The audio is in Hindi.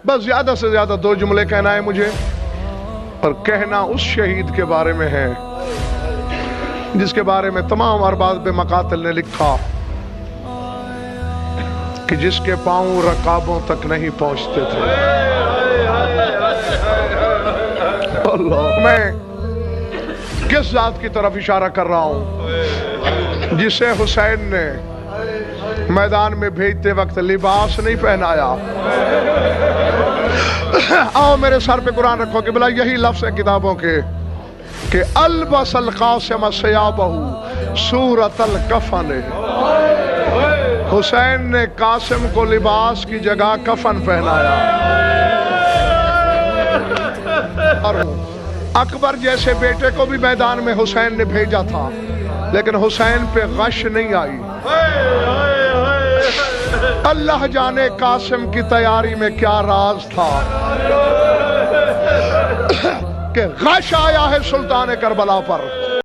बस ज्यादा से ज्यादा 2 जुमले कहना है मुझे, और कहना उस शहीद के बारे में है जिसके बारे में तमाम अरबाब मकातिल ने लिखा कि जिसके पांव रकाबों तक नहीं पहुंचते थे। अल्लाह, मैं किस जात की तरफ इशारा कर रहा हूं जिसे हुसैन ने मैदान में भेजते वक्त लिबास नहीं पहनाया। आओ मेरे सर पे कुरान रखो कि बोला यही लफ्ज़ है किताबों के कि अलबसल कासिम सयाबहू सूरतल कफन। हुसैन ने कासिम को लिबास की जगह कफन पहनाया। और अकबर जैसे बेटे को भी मैदान में हुसैन ने भेजा था, लेकिन हुसैन पे गश नहीं आई। अल्लाह जाने कासिम की तैयारी में क्या राज था कि गश आया है सुल्तान करबला पर।